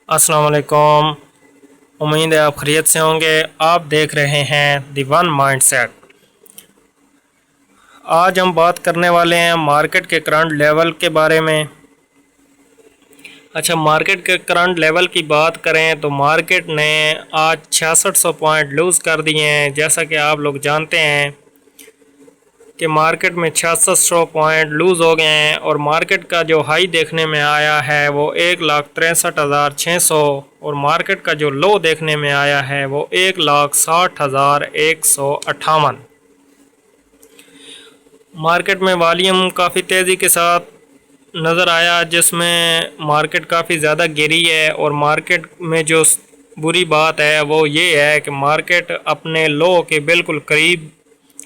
अस्सलाम वालेकुम। उम्मीद है आप खैरियत से होंगे। आप देख रहे हैं दी वन माइंडसेट। आज हम बात करने वाले हैं मार्केट के करंट लेवल के बारे में। मार्केट के करंट लेवल की बात करें तो मार्केट ने आज 6600 पॉइंट लूज़ कर दिए हैं। जैसा कि आप लोग जानते हैं कि मार्केट में 6600 पॉइंट लूज़ हो गए हैं और मार्केट का जो हाई देखने में आया है वो 1,63,600 और मार्केट का जो लो देखने में आया है वो 1,60,158। मार्केट में वॉल्यूम काफ़ी तेज़ी के साथ नज़र आया, जिसमें मार्केट काफ़ी ज़्यादा गिरी है। और मार्केट में जो बुरी बात है वो ये है कि मार्केट अपने लो के बिल्कुल करीब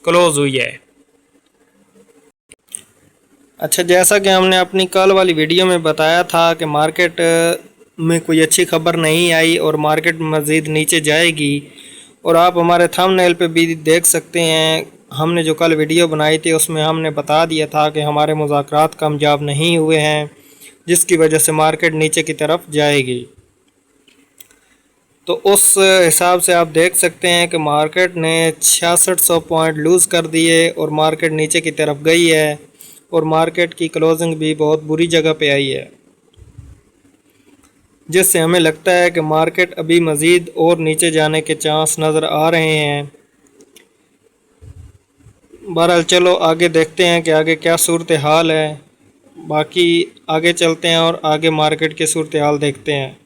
क्लोज़ हुई है। जैसा कि हमने अपनी कल वाली वीडियो में बताया था कि मार्केट में कोई अच्छी खबर नहीं आई और मार्केट मज़ीद नीचे जाएगी। और आप हमारे थंबनेल पे भी देख सकते हैं, हमने जो कल वीडियो बनाई थी उसमें हमने बता दिया था कि हमारे मुज़ाकरात कामयाब नहीं हुए हैं, जिसकी वजह से मार्केट नीचे की तरफ जाएगी। तो उस हिसाब से आप देख सकते हैं कि मार्केट ने 6600 पॉइंट लूज़ कर दिए और मार्केट नीचे की तरफ गई है और मार्केट की क्लोजिंग भी बहुत बुरी जगह पे आई है, जिससे हमें लगता है कि मार्केट अभी मज़ीद और नीचे जाने के चांस नज़र आ रहे हैं। बहरहाल चलो आगे देखते हैं कि आगे क्या सूरत हाल है। बाकी आगे चलते हैं और आगे मार्केट की सूरत हाल देखते हैं।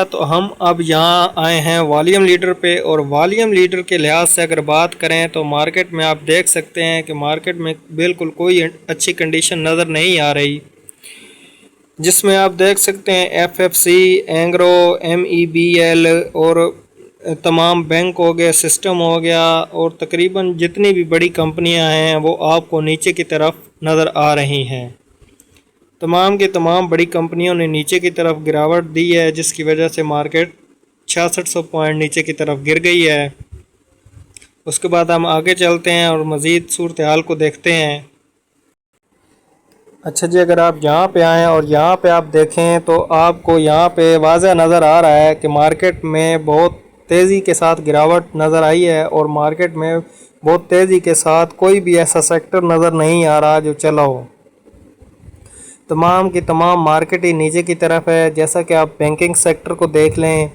तो हम अब यहाँ आए हैं वॉल्यूम लीडर पे, और वॉल्यूम लीडर के लिहाज से अगर बात करें तो मार्केट में आप देख सकते हैं कि मार्केट में बिल्कुल कोई अच्छी कंडीशन नज़र नहीं आ रही, जिसमें आप देख सकते हैं FFC, एंग्रो, MEBL और तमाम बैंक हो गया, सिस्टम हो गया और तकरीबन जितनी भी बड़ी कंपनियां हैं वो आपको नीचे की तरफ नज़र आ रही हैं। तमाम की तमाम बड़ी कंपनियों ने नीचे की तरफ गिरावट दी है, जिसकी वजह से मार्केट 6600 पॉइंट नीचे की तरफ गिर गई है। उसके बाद हम आगे चलते हैं और मज़ीद सूरत हाल को देखते हैं। अगर आप यहाँ पे आएँ और यहाँ पे आप देखें तो आपको यहाँ पे वाज़ह नज़र आ रहा है कि मार्केट में बहुत तेज़ी के साथ गिरावट नज़र आई है और मार्केट में बहुत तेज़ी के साथ कोई भी ऐसा सेक्टर नज़र नहीं आ रहा जो चला हो। तमाम की तमाम मार्केट ही नीचे की तरफ है। जैसा कि आप बैंकिंग सेक्टर को देख लें,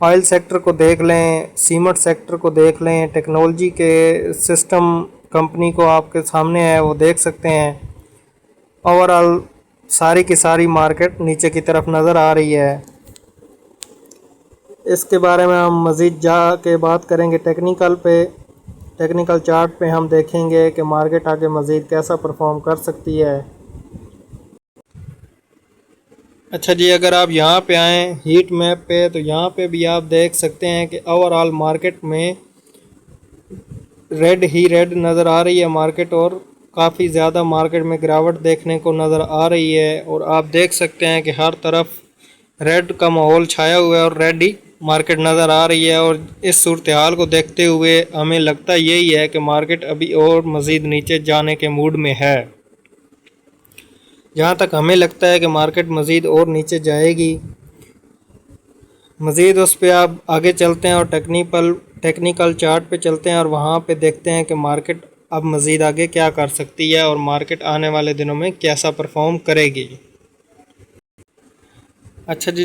ऑयल सेक्टर को देख लें, सीमेंट सेक्टर को देख लें, टेक्नोलॉजी के सिस्टम कंपनी को आपके सामने है वो देख सकते हैं। ओवरऑल सारी की सारी मार्केट नीचे की तरफ नज़र आ रही है। इसके बारे में हम मज़ीद जा के बात करेंगे टेक्निकल चार्ट पे हम देखेंगे कि मार्केट आगे मज़ीद कैसा परफॉर्म कर सकती है। अगर आप यहाँ पे आएँ हीट मैप पे तो यहाँ पे भी आप देख सकते हैं कि ओवरऑल मार्केट में रेड नज़र आ रही है मार्केट, और काफ़ी ज़्यादा मार्केट में गिरावट देखने को नज़र आ रही है। और आप देख सकते हैं कि हर तरफ रेड का माहौल छाया हुआ है और रेड ही मार्केट नज़र आ रही है। और इस सूरत हाल को देखते हुए हमें लगता यही है कि मार्केट अभी और मज़ीद नीचे जाने के मूड में है। जहाँ तक हमें लगता है कि मार्केट मज़ीद और नीचे जाएगी। मज़ीद उस पर आप आगे चलते हैं और टेक्निकल चार्ट पे चलते हैं और वहाँ पे देखते हैं कि मार्केट अब मज़ीद आगे क्या कर सकती है और मार्केट आने वाले दिनों में कैसा परफॉर्म करेगी।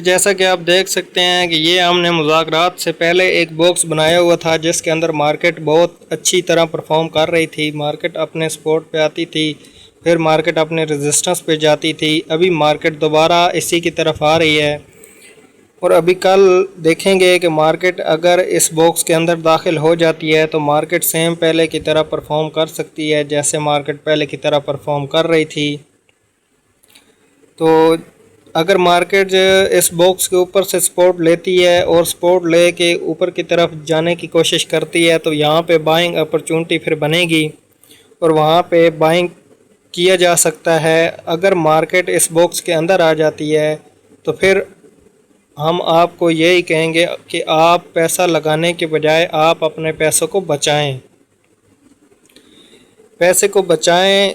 जैसा कि आप देख सकते हैं कि ये हमने मुज़ाकरात से पहले एक बॉक्स बनाया हुआ था, जिसके अंदर मार्केट बहुत अच्छी तरह परफॉर्म कर रही थी। मार्केट अपने सपोर्ट पे आती थी, फिर मार्केट अपने रेजिस्टेंस पे जाती थी। अभी मार्केट दोबारा इसी की तरफ आ रही है और अभी कल देखेंगे कि मार्केट अगर इस बॉक्स के अंदर दाखिल हो जाती है तो मार्केट सेम पहले की तरह परफॉर्म कर सकती है, जैसे मार्केट पहले की तरह परफॉर्म कर रही थी। तो अगर मार्केट इस बॉक्स के ऊपर से सपोर्ट लेती है और सपोर्ट ले के ऊपर की तरफ जाने की कोशिश करती है तो यहाँ पे बाइंग अपॉर्चुनिटी फिर बनेगी और वहाँ पे बाइंग किया जा सकता है। अगर मार्केट इस बॉक्स के अंदर आ जाती है तो फिर हम आपको यही कहेंगे कि आप पैसा लगाने के बजाय आप अपने पैसों को बचाएं। पैसे को बचाएं